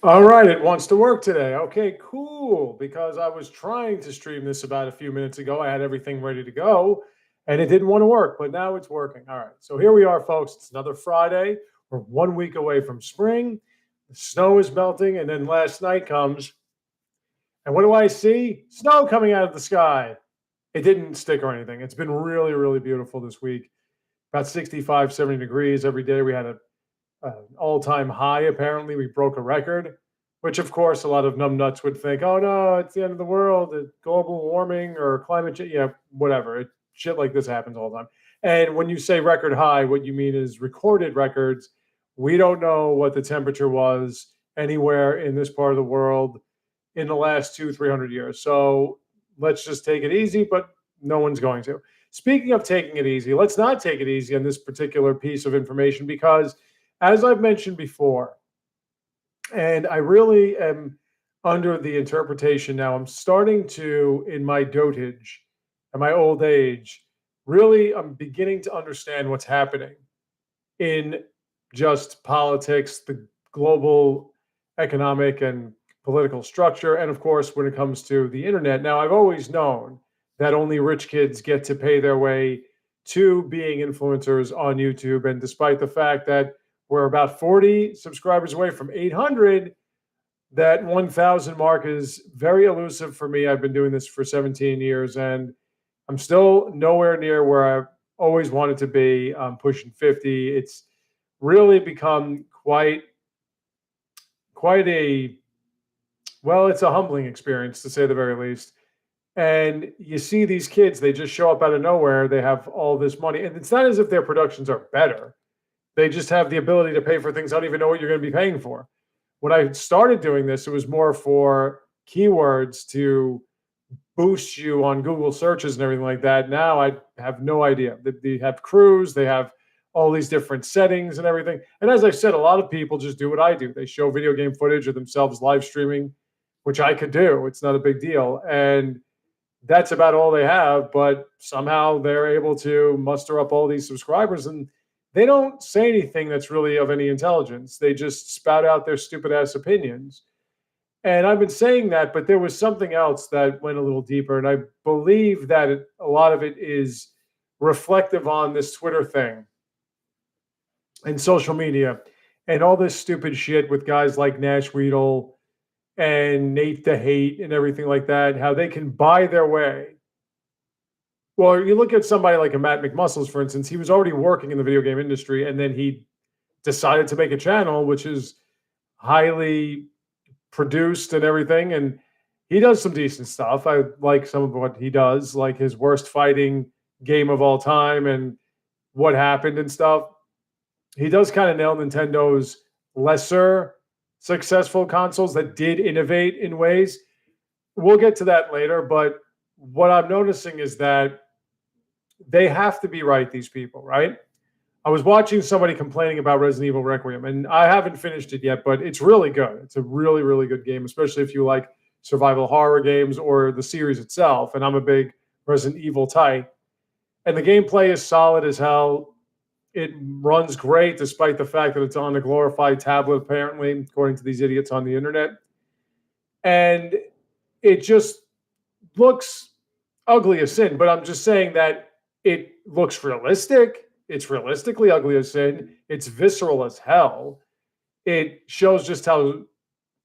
All right, it wants to work today. Okay, cool. Because I was trying to stream this about a few minutes ago. I had everything ready to go and it didn't want to work, but now it's working. All right, so here we are, folks. It's another Friday. We're 1 week away from spring. The snow is melting, and then last night comes, and what do I see? Snow coming out of the sky. It didn't stick or anything. It's been really, really beautiful this week. About 65, 70 degrees every day. We had an all-time high. Apparently, we broke a record, which of course a lot of numbnuts would think, "Oh no, it's the end of the world, it's global warming or climate change." Yeah, whatever. Shit like this happens all the time. And when you say record high, what you mean is recorded records. We don't know what the temperature was anywhere in this part of the world in the last 300 years. So let's just take it easy, but no one's going to. Speaking of taking it easy, let's not take it easy on this particular piece of information because, as I've mentioned before, and I really am under the interpretation now, I'm starting to, in my dotage, in my old age, really I'm beginning to understand what's happening in just politics, the global economic and political structure, and of course, when it comes to the internet. Now, I've always known that only rich kids get to pay their way to being influencers on YouTube. And despite the fact that we're about 40 subscribers away from 800, that 1,000 mark is very elusive for me. I've been doing this for 17 years and I'm still nowhere near where I've always wanted to be. I'm pushing 50. It's really become quite a, well, it's a humbling experience to say the very least. And you see these kids, they just show up out of nowhere. They have all this money. And it's not as if their productions are better. They just have the ability to pay for things I don't even know what you're going to be paying for. When I started doing this, it was more for keywords to boost you on Google searches and everything like that. Now I have no idea. They have crews, they have all these different settings and everything. And as I said, a lot of people just do what I do. They show video game footage of themselves live streaming, which I could do. It's not a big deal. And that's about all they have, but somehow they're able to muster up all these subscribers and they don't say anything that's really of any intelligence. They just spout out their stupid ass opinions. And I've been saying that, but there was something else that went a little deeper. And I believe that a lot of it is reflective on this Twitter thing and social media and all this stupid shit with guys like Nash Weedle and Nate the Hate and everything like that, how they can buy their way. Well, you look at somebody like a Matt McMuscles, for instance, he was already working in the video game industry and then he decided to make a channel, which is highly produced and everything. And he does some decent stuff. I like some of what he does, like his worst fighting game of all time and what happened and stuff. He does kind of nail Nintendo's lesser successful consoles that did innovate in ways. We'll get to that later, but what I'm noticing is that they have to be right, these people, right? I was watching somebody complaining about Resident Evil Requiem, and I haven't finished it yet, but it's really good. It's a really, really good game, especially if you like survival horror games or the series itself. And I'm a big Resident Evil type. And the gameplay is solid as hell. It runs great, despite the fact that it's on a glorified tablet, apparently, according to these idiots on the internet. And it just looks ugly as sin. But I'm just saying that it looks realistic. It's realistically ugly as sin. It's visceral as hell. It shows just how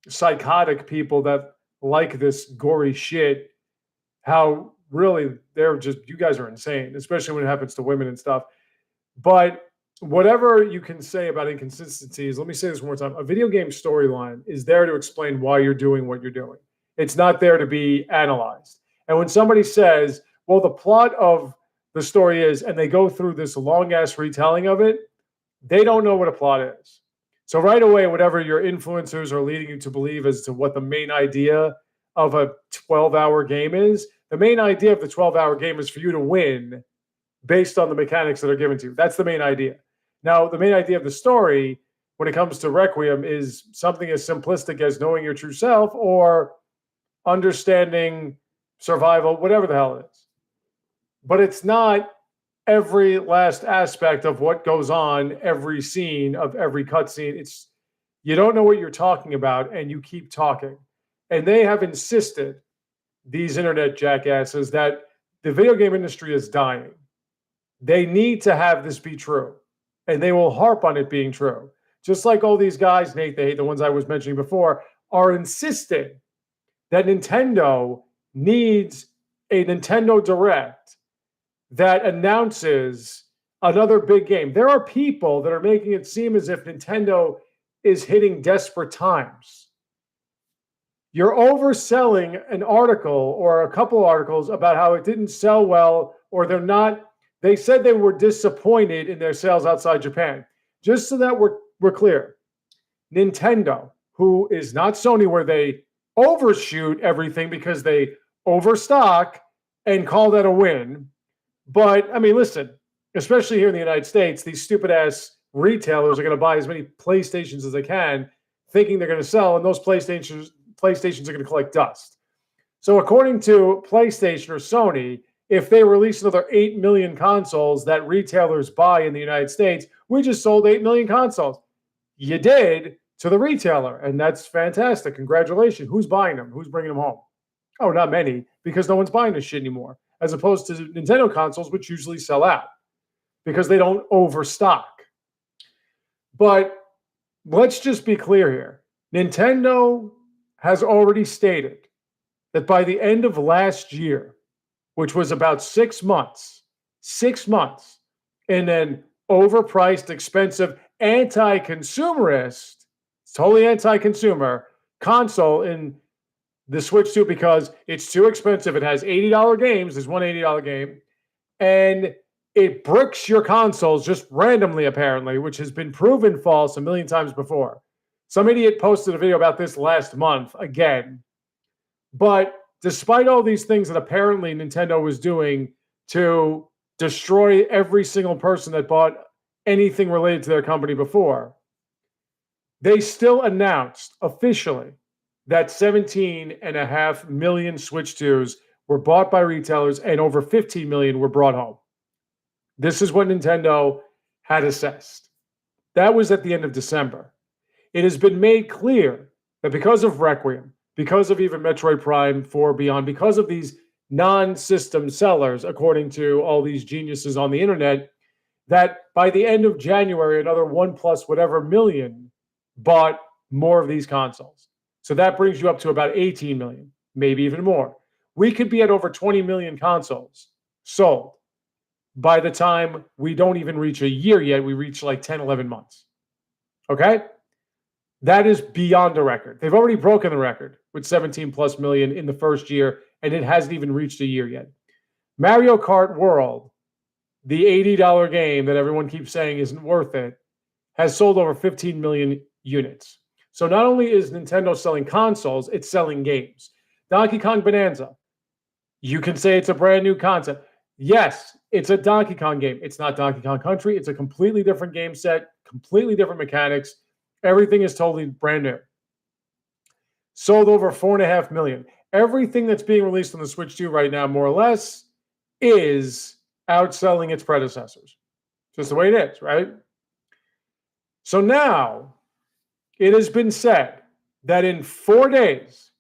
psychotic people that like this gory shit, how really they're just, you guys are insane, especially when it happens to women and stuff. But whatever you can say about inconsistencies, let me say this one more time. A video game storyline is there to explain why you're doing what you're doing. It's not there to be analyzed. And when somebody says, well, the plot of the story is, and they go through this long ass retelling of it, they don't know what a plot is. So right away, whatever your influencers are leading you to believe as to what the main idea of a 12-hour game is, the main idea of the 12-hour game is for you to win based on the mechanics that are given to you. That's the main idea. Now, the main idea of the story when it comes to Requiem is something as simplistic as knowing your true self or understanding survival, whatever the hell it is. But it's not every last aspect of what goes on, every scene of every cutscene. It's You don't know what you're talking about, and you keep talking. And they have insisted, these internet jackasses, that the video game industry is dying. They need to have this be true, and they will harp on it being true. Just like all these guys, Nate, the ones I was mentioning before, are insisting that Nintendo needs a Nintendo Direct that announces another big game. There are people that are making it seem as if Nintendo is hitting desperate times. You're overselling an article or a couple articles about how it didn't sell well, or they said they were disappointed in their sales outside Japan. Just so that we're clear, Nintendo, who is not Sony, where they overshoot everything because they overstock and call that a win. But I mean, listen, especially here in the United States, these stupid ass retailers are going to buy as many PlayStations as they can, thinking they're going to sell, and those PlayStations are going to collect dust. So according to PlayStation or Sony, if they release another 8 million consoles that retailers buy in the United States, we just sold 8 million consoles. You did to the retailer, and that's fantastic. Congratulations. Who's buying them? Who's bringing them home? Oh, not many, because no one's buying this shit anymore, as opposed to Nintendo consoles, which usually sell out because they don't overstock. But let's just be clear here. Nintendo has already stated that by the end of last year, which was about 6 months, in an overpriced, expensive, anti-consumerist, totally anti-consumer console in the Switch 2, because it's too expensive. It has $80 games. There's one $80 game. And it bricks your consoles just randomly, apparently, which has been proven false a million times before. Some idiot posted a video about this last month again. But despite all these things that apparently Nintendo was doing to destroy every single person that bought anything related to their company before, they still announced officially that 17.5 million Switch 2s were bought by retailers and over 15 million were brought home. This is what Nintendo had assessed. That was at the end of December. It has been made clear that because of Requiem, because of even Metroid Prime 4 Beyond, because of these non-system sellers, according to all these geniuses on the internet, that by the end of January, another 1 plus whatever million bought more of these consoles. So that brings you up to about 18 million, maybe even more. We could be at over 20 million consoles sold by the time we don't even reach a year yet. We reach like 10, 11 months. Okay? That is beyond a record. They've already broken the record with 17 plus million in the first year, and it hasn't even reached a year yet. Mario Kart World, the $80 game that everyone keeps saying isn't worth it, has sold over 15 million units. So not only is Nintendo selling consoles, it's selling games. Donkey Kong Bonanza, you can say it's a brand new concept. Yes, it's a Donkey Kong game. It's not Donkey Kong Country. It's a completely different game set, completely different mechanics. Everything is totally brand new. Sold over 4.5 million. Everything that's being released on the Switch 2 right now, more or less, is outselling its predecessors. Just the way it is, right? So now, it has been said that in 4 days,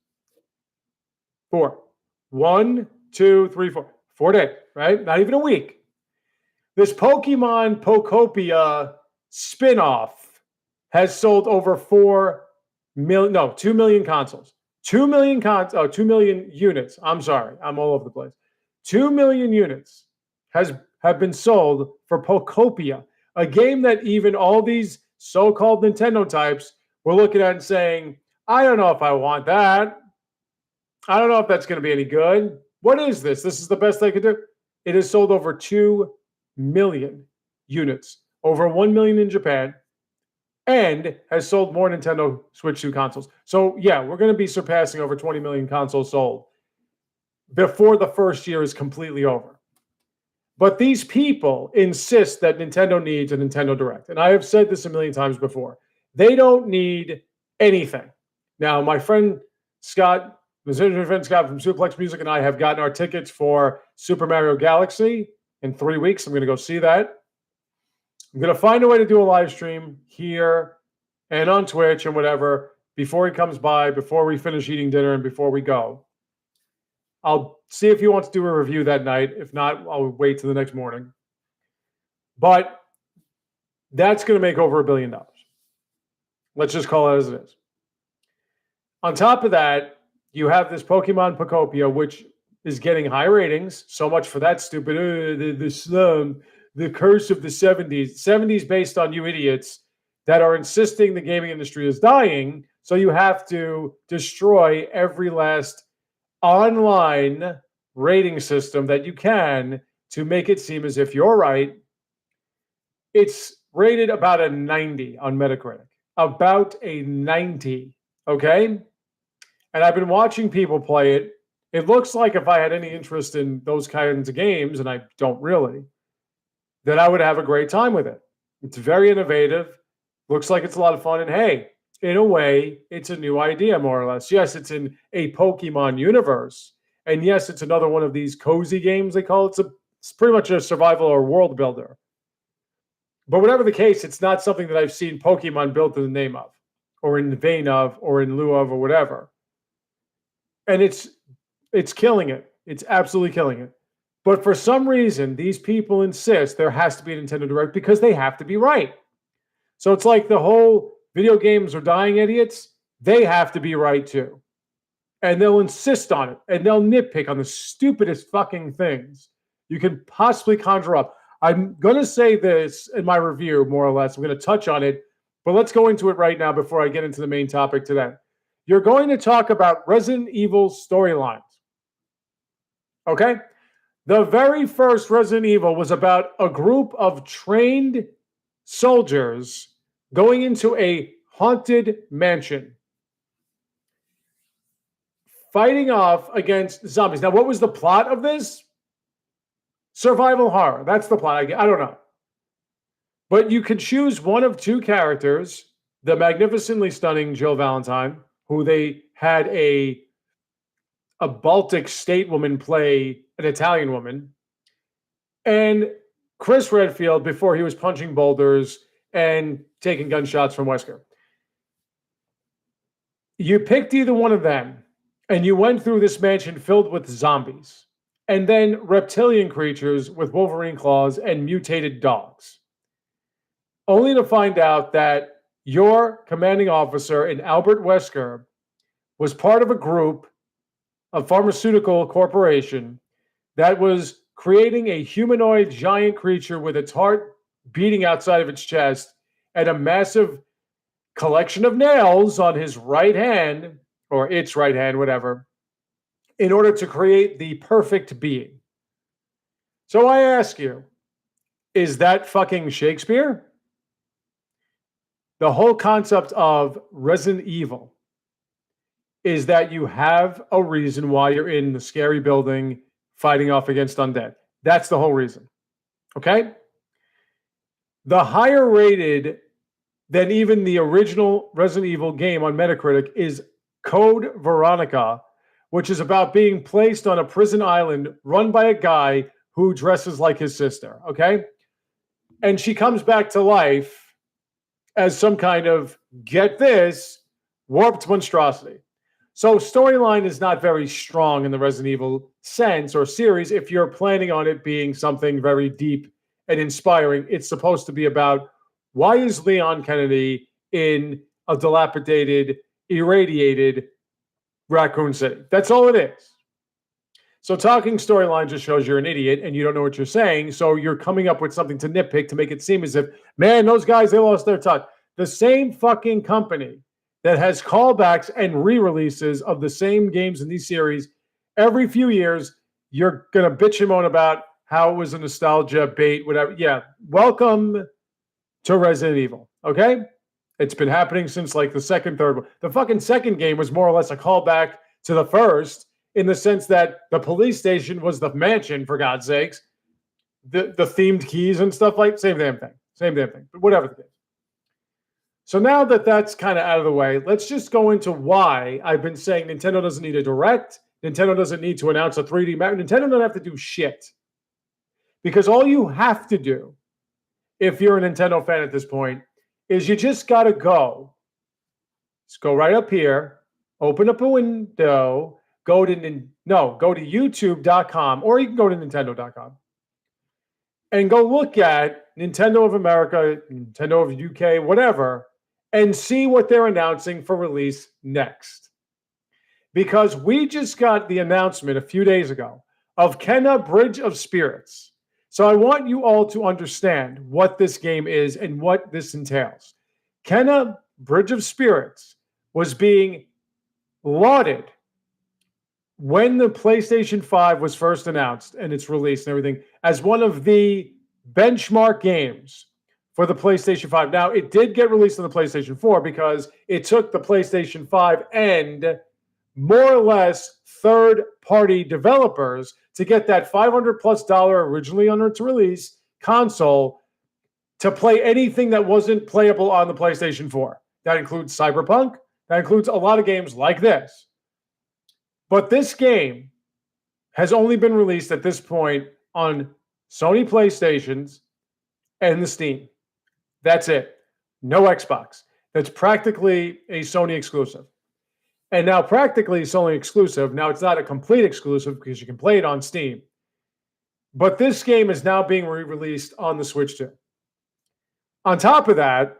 1, 2, 3, 4, 4 days, right? Not even a week. This Pokemon Pokopia spinoff has sold over 2 million consoles. 2 million units. I'm sorry. I'm all over the place. 2 million units have been sold for Pokopia, a game that even all these so-called Nintendo types were looking at and saying, I don't know if I want that. I don't know if that's going to be any good. What is this? This is the best they could do. It has sold over 2 million units, over 1 million in Japan, and has sold more Nintendo Switch 2 consoles. So, yeah, we're going to be surpassing over 20 million consoles sold before the first year is completely over. But these people insist that Nintendo needs a Nintendo Direct. And I have said this a million times before. They don't need anything. Now, my friend Scott, my friend Scott from Suplex Music, and I have gotten our tickets for Super Mario Galaxy in 3 weeks. I'm going to go see that. I'm going to find a way to do a live stream here and on Twitch and whatever, before he comes by, before we finish eating dinner and before we go. I'll see if he wants to do a review that night. If not, I'll wait till the next morning. But that's going to make over $1 billion. Let's just call it as it is. On top of that, you have this Pokemon Pokopia, which is getting high ratings. So much for that stupid, the slum, the curse of the 70s. 70s based on you idiots that are insisting the gaming industry is dying. So you have to destroy every last online rating system that you can to make it seem as if you're right. It's rated about a 90 on Metacritic. About a 90, okay? And I've been watching people play it. It looks like if I had any interest in those kinds of games, and I don't really, then I would have a great time with it. It's very innovative. Looks like it's a lot of fun. And hey, in a way, it's a new idea, more or less. Yes, it's in a Pokemon universe. And yes, it's another one of these cozy games, they call it. It's pretty much a survival or world builder. But whatever the case, it's not something that I've seen Pokemon built in the name of, or in the vein of, or in lieu of, or whatever. And it's killing it. It's absolutely killing it. But for some reason, these people insist there has to be a Nintendo Direct because they have to be right. So it's like the whole video games are dying idiots. They have to be right too. And they'll insist on it. And they'll nitpick on the stupidest fucking things you can possibly conjure up. I'm going to say this in my review, more or less. I'm going to touch on it. But let's go into it right now before I get into the main topic today. You're going to talk about Resident Evil storylines. Okay? The very first Resident Evil was about a group of trained soldiers going into a haunted mansion, fighting off against zombies. Now, what was the plot of this? Survival horror. That's the plot. I don't know. But you could choose one of two characters, the magnificently stunning Jill Valentine, who they had a Baltic state woman play an Italian woman, and Chris Redfield before he was punching boulders and taking gunshots from Wesker. You picked either one of them, and you went through this mansion filled with zombies, and then reptilian creatures with Wolverine claws and mutated dogs, only to find out that your commanding officer in Albert Wesker was part of a group, a pharmaceutical corporation, that was creating a humanoid giant creature with its heart beating outside of its chest and a massive collection of nails on his right hand, or its right hand, whatever, in order to create the perfect being. So I ask you, is that fucking Shakespeare? The whole concept of Resident Evil is that you have a reason why you're in the scary building fighting off against undead. That's the whole reason. Okay? The higher rated than even the original Resident Evil game on Metacritic is Code Veronica, which is about being placed on a prison island run by a guy who dresses like his sister. Okay? And she comes back to life as some kind of, get this, warped monstrosity. So storyline is not very strong in the Resident Evil sense or series if you're planning on it being something very deep and inspiring. It's supposed to be about, why is Leon Kennedy in a dilapidated, irradiated Raccoon City? That's all it is. So talking storyline just shows you're an idiot and you don't know what you're saying. So you're coming up with something to nitpick to make it seem as if, man, those guys, they lost their touch. The same fucking company that has callbacks and re-releases of the same games in these series every few years, you're going to bitch and moan about how it was a nostalgia bait, whatever. Yeah, welcome to Resident Evil, okay? It's been happening since like the second, third one. The fucking second game was more or less a callback to the first in the sense that the police station was the mansion, for God's sakes. The themed keys and stuff like, same damn thing. But whatever the case. So now that that's kind of out of the way, let's just go into why I've been saying Nintendo doesn't need a Direct. Nintendo doesn't need to announce a 3D map. Nintendo doesn't have to do shit. Because all you have to do, if you're a Nintendo fan at this point, is you just got to go Just go right up here, open up a window, go to youtube.com, or you can go to nintendo.com and go look at Nintendo of America, Nintendo of UK, whatever, and see what they're announcing for release next. Because we just got the announcement a few days ago of Kenna Bridge of Spirits. So I want you all to understand what this game is and what this entails. Kenna Bridge of Spirits was being lauded when the PlayStation 5 was first announced and its release and everything as one of the benchmark games for the PlayStation 5. Now, it did get released on the PlayStation 4 because it took the PlayStation 5 and more or less third-party developers to get that $500+ originally on its release console to play anything that wasn't playable on the PlayStation 4. That includes Cyberpunk. That includes a lot of games like this. But this game has only been released at this point on Sony PlayStations and the Steam. That's it. No Xbox. That's practically a Sony exclusive. And now practically Sony exclusive. Now it's not a complete exclusive because you can play it on Steam. But this game is now being re-released on the Switch too. On top of that,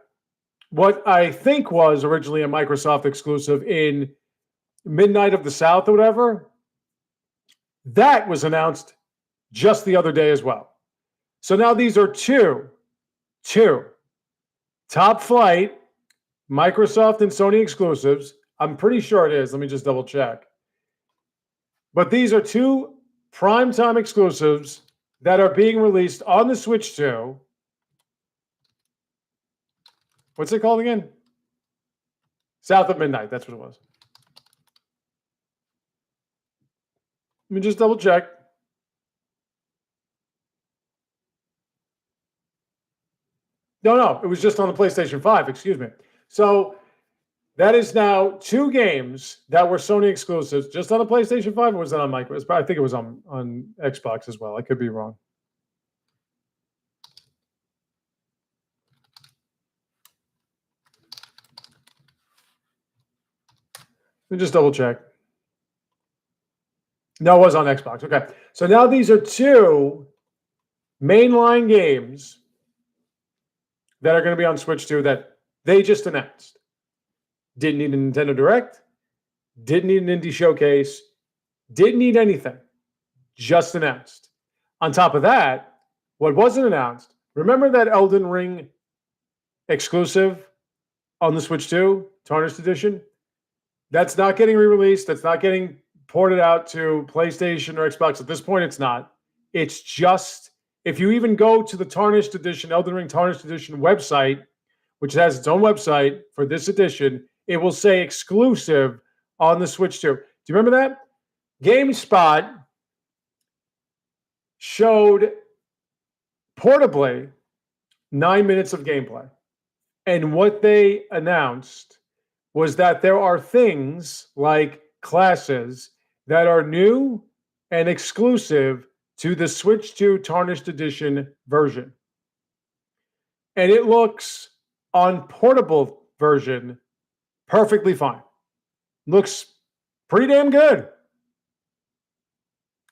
what I think was originally a Microsoft exclusive in Midnight of the South or whatever, that was announced just the other day as well. So now these are two top flight Microsoft and Sony exclusives. I'm pretty sure it is. Let me just double check. But these are two primetime exclusives that are being released on the Switch 2. What's it called again? South of Midnight. That's what it was. Let me just double check. No, it was just on the PlayStation 5. Excuse me. So that is now two games that were Sony exclusives just on the PlayStation 5, or was that on Microsoft? I think it was on Xbox as well. I could be wrong. Let me just double check. No, it was on Xbox. Okay. So now these are two mainline games that are going to be on Switch 2 that they just announced. Didn't need a Nintendo Direct. Didn't need an indie showcase. Didn't need anything. Just announced. On top of that, what wasn't announced, remember that Elden Ring exclusive on the Switch 2, Tarnished Edition? That's not getting re-released. That's not getting ported out to PlayStation or Xbox. At this point, it's not. It's just, if you even go to the Tarnished Edition, Elden Ring Tarnished Edition website, which has its own website for this edition, it will say exclusive on the Switch 2. Do you remember that? GameSpot showed portably 9 minutes of gameplay. And what they announced was that there are things like classes that are new and exclusive to the Switch 2 Tarnished Edition version. And it looks on portable version perfectly fine. Looks pretty damn good.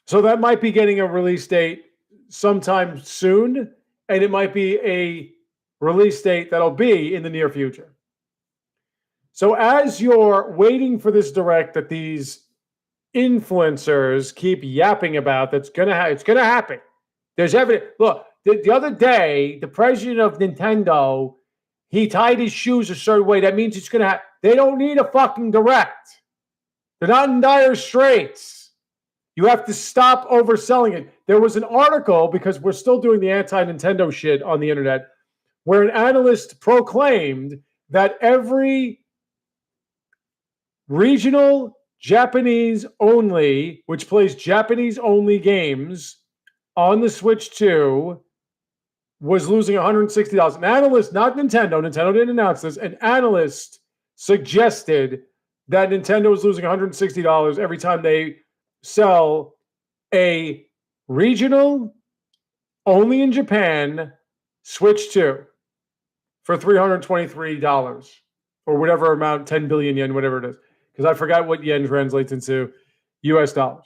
So that might be getting a release date sometime soon, and it might be a release date that'll be in the near future. So as you're waiting for this direct that these influencers keep yapping about, it's gonna happen. There's evidence. Look, the other day, the president of Nintendo, he tied his shoes a certain way. That means it's gonna happen. They don't need a fucking direct. They're not in dire straits. You have to stop overselling it. There was an article, because we're still doing the anti-Nintendo shit on the internet, where an analyst proclaimed that every regional Japanese only, which plays Japanese only games on the Switch 2, was losing $160. An analyst, not Nintendo didn't announce this, an analyst suggested that Nintendo was losing $160 every time they sell a regional only in Japan Switch 2 for $323. or whatever amount, 10 billion yen, whatever it is, because I forgot what yen translates into US dollars.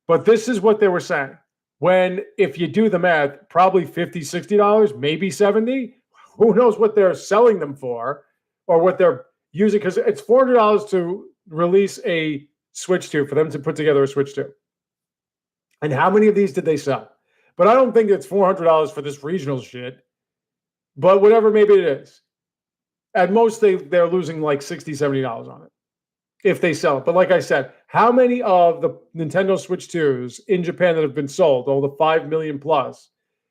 But this is what they were saying. When, if you do the math, probably $50, $60, maybe 70. Who knows what they're selling them for or what they're using, because it's $400 to release a Switch 2, for them to put together a Switch 2. And how many of these did they sell? But I don't think it's $400 for this regional shit. But whatever, maybe it is. At most, they're losing like $60, $70 on it if they sell it. But like I said, how many of the Nintendo Switch 2s in Japan that have been sold, all the 5 million plus,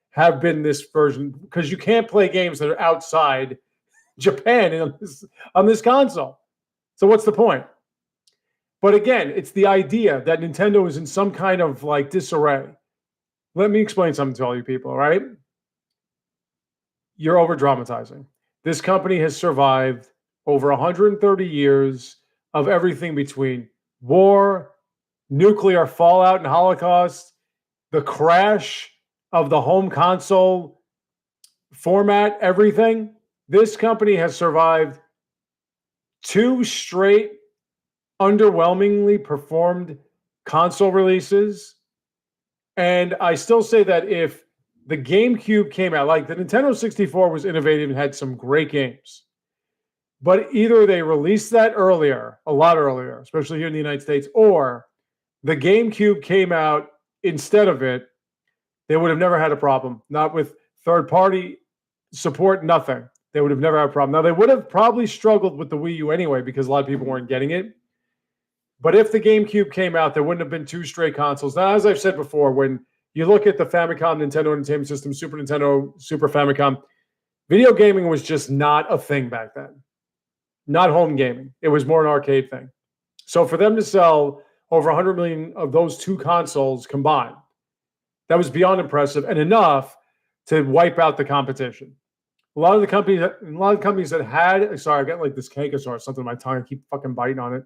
have been this version? Because you can't play games that are outside Japan on this console. So what's the point? But again, it's the idea that Nintendo is in some kind of like disarray. Let me explain something to all you people, all right? You're over dramatizing. This company has survived over 130 years of everything between war, nuclear fallout and Holocaust, the crash of the home console format, everything. This company has survived 2 straight underwhelmingly performed console releases. And I still say that if the GameCube came out, like the Nintendo 64 was innovative and had some great games, but either they released that earlier, a lot earlier, especially here in the United States, or the GameCube came out instead of it, they would have never had a problem. Not with third-party support, nothing. They would have never had a problem. Now, they would have probably struggled with the Wii U anyway because a lot of people weren't getting it. But if the GameCube came out, there wouldn't have been 2 straight consoles. Now, as I've said before, when you look at the Famicom, Nintendo Entertainment System, Super Nintendo, Super Famicom, video gaming was just not a thing back then. Not home gaming. It was more an arcade thing. So for them to sell over 100 million of those 2 consoles combined, that was beyond impressive and enough to wipe out the competition. A lot of the companies that had, sorry, I got like this canker or something in my tongue. I keep fucking biting on it.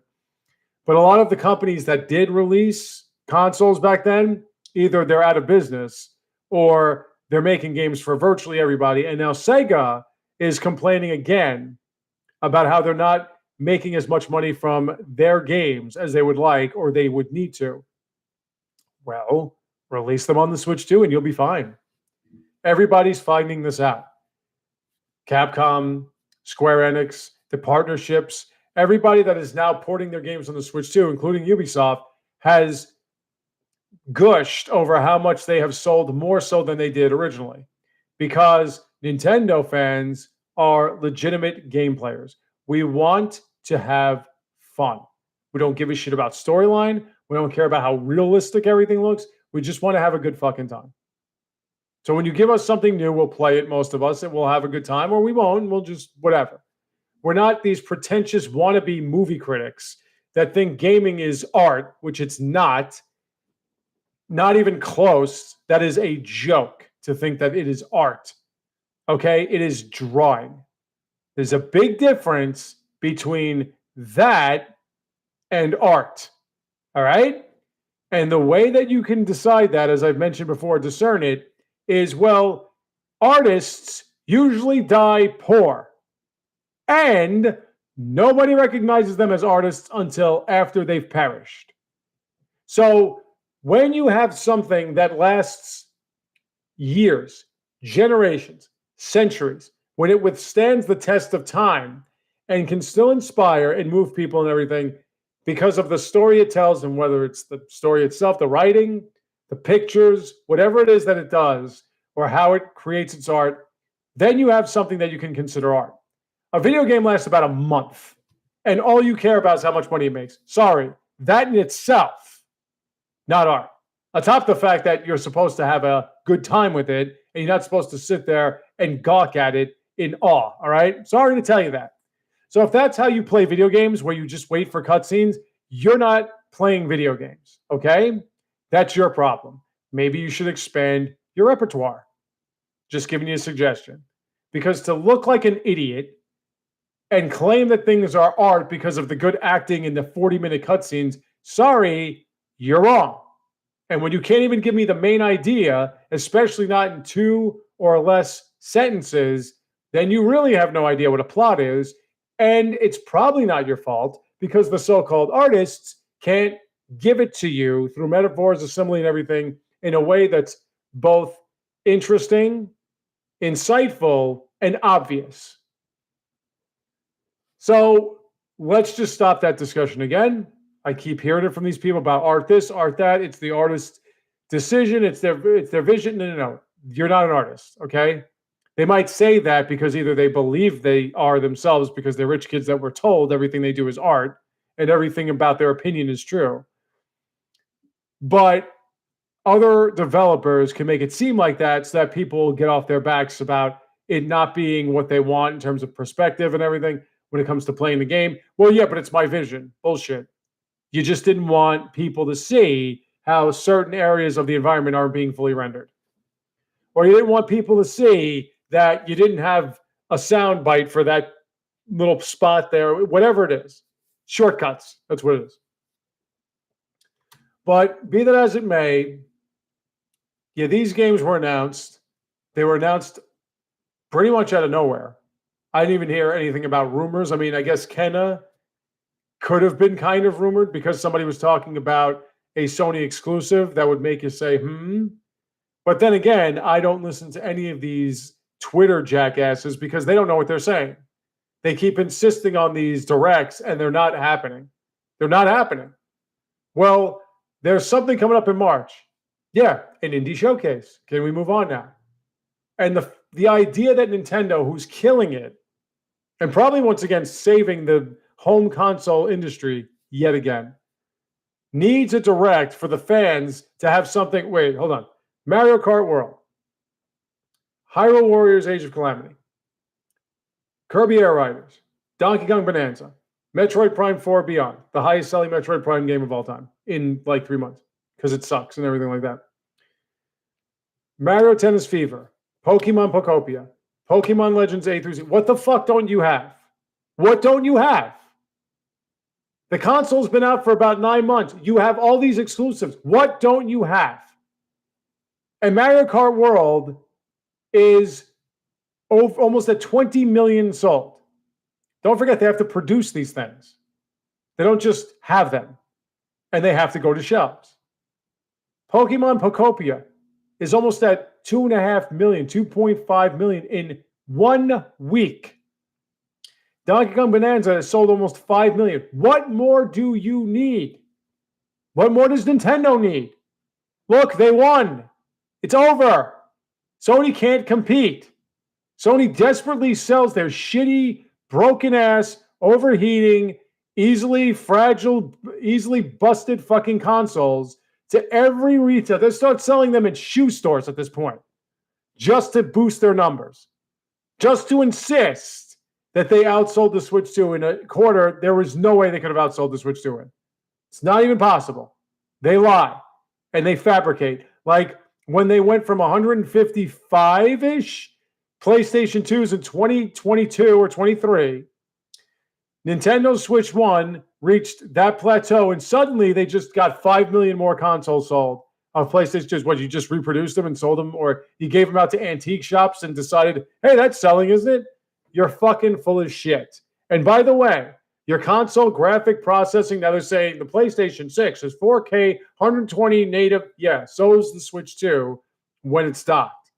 But a lot of the companies that did release consoles back then, either they're out of business or they're making games for virtually everybody. And now Sega is complaining again about how they're not making as much money from their games as they would like or they would need to. Well, release them on the Switch 2 and you'll be fine. Everybody's finding this out. Capcom, Square Enix, the partnerships, everybody that is now porting their games on the Switch 2, including Ubisoft, has gushed over how much they have sold, more so than they did originally, because Nintendo fans are legitimate game players. We want to have fun. We don't give a shit about storyline. We don't care about how realistic everything looks. We just want to have a good fucking time. So when you give us something new, we'll play it, most of us, and we'll have a good time, or we won't. We'll just whatever. We're not these pretentious wannabe movie critics that think gaming is art, which it's not even close. That is a joke to think that it is art. Okay? It is drawing. There's a big difference between that and art. All right? And the way that you can decide that, as I've mentioned before, discern it, is, well, artists usually die poor. And nobody recognizes them as artists until after they've perished. So when you have something that lasts years, generations, centuries, when it withstands the test of time and can still inspire and move people and everything because of the story it tells, and whether it's the story itself, the writing, the pictures, whatever it is that it does, or how it creates its art, then you have something that you can consider art. A video game lasts about a month, and all you care about is how much money it makes. Sorry, that in itself, not art. Atop the fact that you're supposed to have a good time with it, and you're not supposed to sit there and gawk at it in awe, all right? Sorry to tell you that. So if that's how you play video games, where you just wait for cutscenes, you're not playing video games, okay? That's your problem. Maybe you should expand your repertoire. Just giving you a suggestion. Because to look like an idiot and claim that things are art because of the good acting in the 40-minute cutscenes, sorry, you're wrong. And when you can't even give me the main idea, especially not in 2 or less sentences, then you really have no idea what a plot is. And it's probably not your fault because the so-called artists can't give it to you through metaphors, assembly, and everything in a way that's both interesting, insightful, and obvious. So let's just stop that discussion again. I keep hearing it from these people about art this, art that. It's the artist's decision. It's their vision. No. You're not an artist, okay? They might say that because either they believe they are themselves because they're rich kids that were told everything they do is art and everything about their opinion is true. But other developers can make it seem like that so that people get off their backs about it not being what they want in terms of perspective and everything when it comes to playing the game. Well, yeah, but it's my vision. Bullshit. You just didn't want people to see how certain areas of the environment aren't being fully rendered. Or you didn't want people to see that you didn't have a sound bite for that little spot there, whatever it is. Shortcuts. That's what it is. But be that as it may, yeah, these games were announced. They were announced pretty much out of nowhere. I didn't even hear anything about rumors. I mean, I guess Kenna could have been kind of rumored because somebody was talking about a Sony exclusive that would make you say, But then again, I don't listen to any of these Twitter jackasses because they don't know what they're saying. They keep insisting on these directs and they're not happening. They're not happening. Well, there's something coming up in March. Yeah, an indie showcase. Can we move on now? And the idea that Nintendo, who's killing it, and probably once again saving the home console industry yet again, needs a direct for the fans to have something. Wait, hold on. Mario Kart World, Hyrule Warriors Age of Calamity, Kirby Air Riders, Donkey Kong Bonanza, Metroid Prime 4 Beyond, the highest selling Metroid Prime game of all time in like 3 months because it sucks and everything like that. Mario Tennis Fever, Pokemon Pokopia, Pokemon Legends A through Z. What the fuck don't you have? What don't you have? The console's been out for about 9 months. You have all these exclusives. What don't you have? And Mario Kart World is almost at 20 million sold. Don't forget, they have to produce these things. They don't just have them. And they have to go to shelves. Pokemon Pokopia is almost at 2.5 million, 2.5 million in 1 week. Donkey Kong Bonanza has sold almost 5 million. What more do you need? What more does Nintendo need? Look, they won. It's over. Sony can't compete. Sony desperately sells their shitty, broken-ass, overheating, easily fragile, easily busted fucking consoles to every retailer. They start selling them in shoe stores at this point just to boost their numbers, just to insist that they outsold the Switch 2 in a quarter. There was no way they could have outsold the Switch 2 in. It's not even possible. They lie and they fabricate. Like when they went from 155-ish PlayStation 2s in 2022 or 23, Nintendo Switch 1 reached that plateau, and suddenly they just got 5 million more consoles sold of PlayStation 2s. What, you just reproduced them and sold them, or you gave them out to antique shops and decided, hey, that's selling, isn't it? You're fucking full of shit. And by the way, your console graphic processing, now they're saying the PlayStation 6 is 4K, 120 native. Yeah, so is the Switch 2 when it's docked.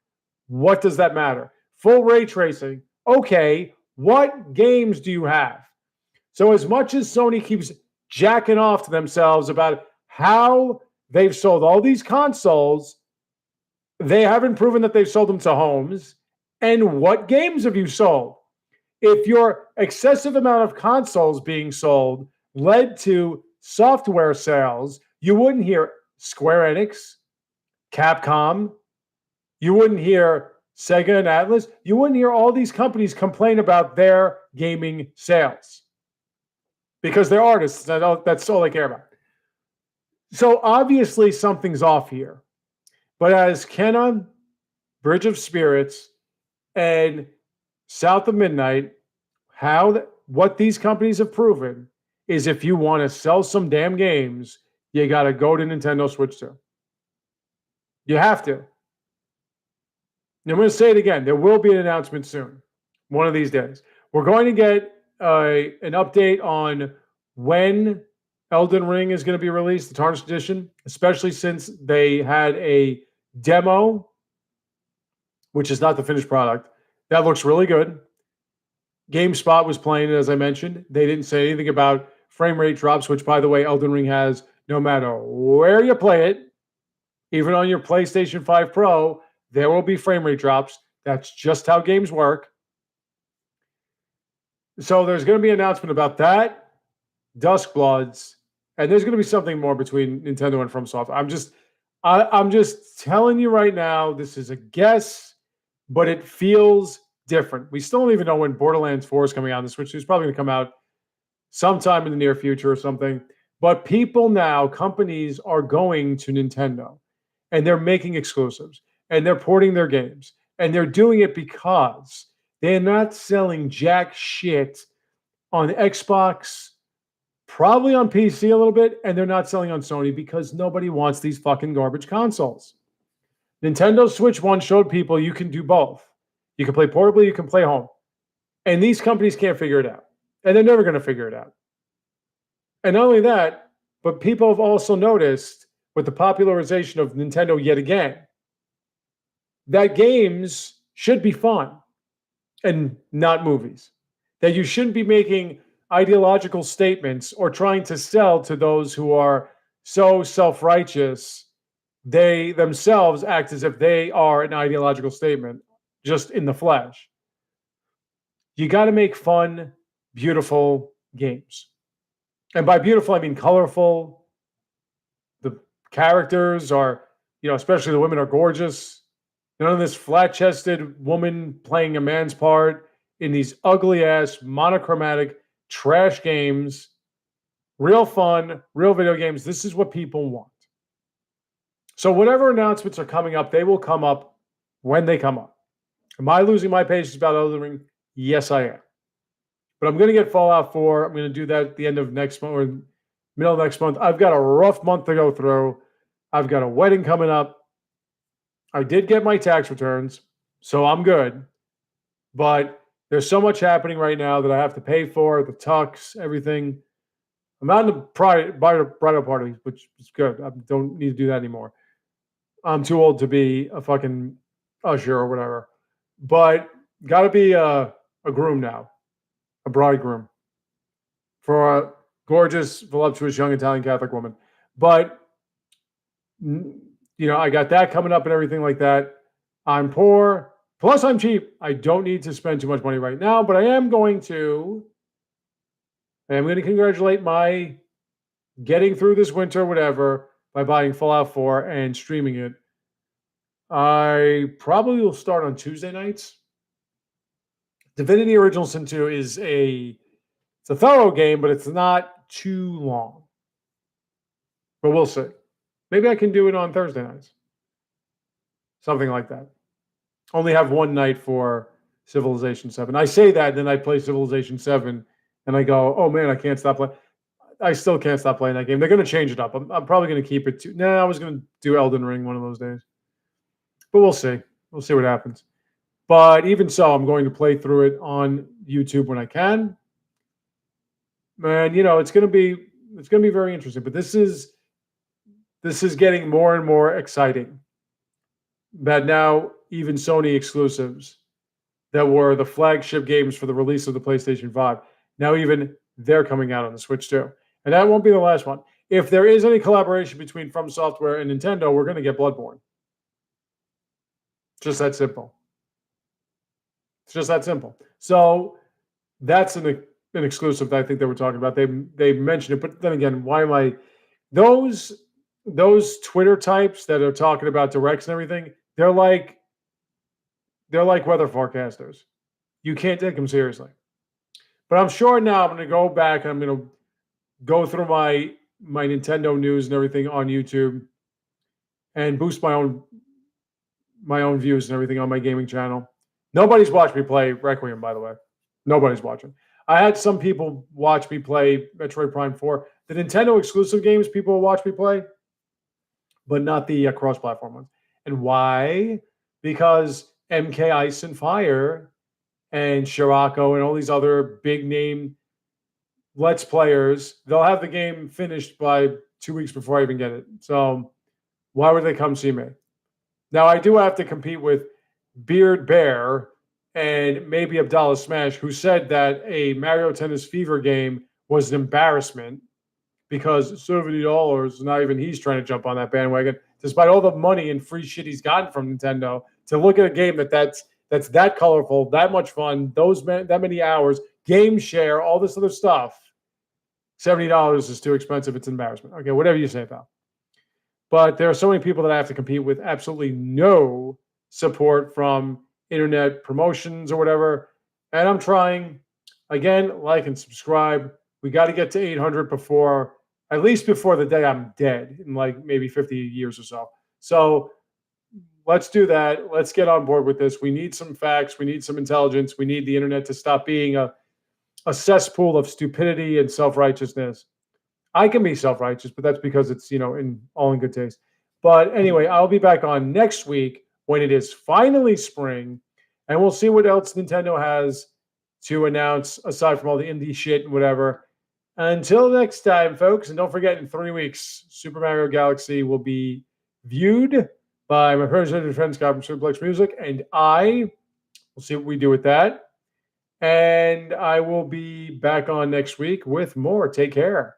What does that matter? Full ray tracing. Okay, what games do you have? So as much as Sony keeps jacking off to themselves about how they've sold all these consoles, they haven't proven that they've sold them to homes. And what games have you sold? If your excessive amount of consoles being sold led to software sales, you wouldn't hear Square Enix, Capcom, you wouldn't hear Sega and Atlas, you wouldn't hear all these companies complain about their gaming sales because they're artists. That's all they care about. So obviously something's off here. But as Kenna, Bridge of Spirits, and South of Midnight, what these companies have proven is if you want to sell some damn games, you got to go to Nintendo Switch 2. You have to. And I'm going to say it again. There will be an announcement soon, one of these days. We're going to get an update on when Elden Ring is going to be released, the Tarnished Edition, especially since they had a demo, which is not the finished product. That looks really good. GameSpot was playing it, as I mentioned. They didn't say anything about frame rate drops, which, by the way, Elden Ring has no matter where you play it, even on your PlayStation 5 Pro, there will be frame rate drops. That's just how games work. So there's going to be an announcement about that, Duskbloods, and there's going to be something more between Nintendo and FromSoft. I'm just telling you right now, this is a guess, but it feels different. We still don't even know when Borderlands 4 is coming out on the Switch. It's probably going to come out sometime in the near future or something. But people now, companies are going to Nintendo and they're making exclusives and they're porting their games and they're doing it because they're not selling jack shit on Xbox, probably on PC a little bit, and they're not selling on Sony because nobody wants these fucking garbage consoles. Nintendo Switch 1 showed people you can do both. You can play portably, you can play home. And these companies can't figure it out. And they're never going to figure it out. And not only that, but people have also noticed with the popularization of Nintendo yet again, that games should be fun and not movies. That you shouldn't be making ideological statements or trying to sell to those who are so self-righteous. They themselves act as if they are an ideological statement, just in the flesh. You got to make fun, beautiful games. And by beautiful, I mean colorful. The characters are, especially the women are gorgeous. None of this flat-chested woman playing a man's part in these ugly-ass, monochromatic, trash games. Real fun, real video games. This is what people want. So whatever announcements are coming up, they will come up when they come up. Am I losing my patience about Elden Ring? Yes, I am. But I'm going to get Fallout 4. I'm going to do that at the end of next month or middle of next month. I've got a rough month to go through. I've got a wedding coming up. I did get my tax returns, so I'm good. But there's so much happening right now that I have to pay for, the tux, everything. I'm not in the bridal party, which is good. I don't need to do that anymore. I'm too old to be a fucking usher or whatever. But got to be a groom now, a bridegroom for a gorgeous, voluptuous, young Italian Catholic woman. But, I got that coming up and everything like that. I'm poor. Plus, I'm cheap. I don't need to spend too much money right now, but I am going to. I'm going to congratulate my getting through this winter, whatever, by buying Fallout 4 and streaming it. I probably will start on Tuesday nights. Divinity Original Sin 2 is it's a thorough game, but it's not too long. But we'll see. Maybe I can do it on Thursday nights. Something like that. Only have one night for Civilization 7. I say that, then I play Civilization 7, and I go, oh man, I can't stop playing. I still can't stop playing that game. They're going to change it up. I'm probably going to keep it to. I was going to do Elden Ring one of those days. But we'll see. We'll see what happens. But even so, I'm going to play through it on YouTube when I can. Man, it's going to be very interesting. But this is getting more and more exciting. That now even Sony exclusives that were the flagship games for the release of the PlayStation 5, now even they're coming out on the Switch too. And that won't be the last one. If there is any collaboration between From Software and Nintendo, we're going to get Bloodborne. Just that simple. It's just that simple. So that's an exclusive that I think they were talking about. They mentioned it, but then again, why am I those Twitter types that are talking about directs and everything? They're like weather forecasters. You can't take them seriously. But I'm sure now I'm going to go back and I'm going to go through my Nintendo news and everything on YouTube and boost my own views and everything on my gaming channel. Nobody's watched me play Requiem, by the way. Nobody's watching. I had some people watch me play Metroid Prime 4. The Nintendo exclusive games people will watch me play, but not the cross-platform ones. And why? Because MK Ice and Fire and Shirako and all these other big name Let's players, they'll have the game finished by 2 weeks before I even get it. So why would they come see me? Now I do have to compete with Beard Bear and maybe Abdallah Smash, who said that a Mario Tennis Fever game was an embarrassment because $70, not even he's trying to jump on that bandwagon, despite all the money and free shit he's gotten from Nintendo. To look at a game that's that colorful, that much fun, that many hours, game share, all this other stuff. $70 is too expensive. It's an embarrassment. Okay, whatever you say, pal. But there are so many people that I have to compete with absolutely no support from internet promotions or whatever. And I'm trying. Again, like and subscribe. We got to get to 800 before, at least before the day I'm dead, in like maybe 50 years or so. So let's do that. Let's get on board with this. We need some facts. We need some intelligence. We need the internet to stop being a cesspool of stupidity and self-righteousness. I can be self-righteous, but that's because it's, in all in good taste. But anyway, I'll be back on next week when it is finally spring, and we'll see what else Nintendo has to announce aside from all the indie shit and whatever. Until next time, folks, and don't forget, in 3 weeks, Super Mario Galaxy will be viewed by my friends Scott from Superplex Music, and I will see what we do with that. And I will be back on next week with more. Take care.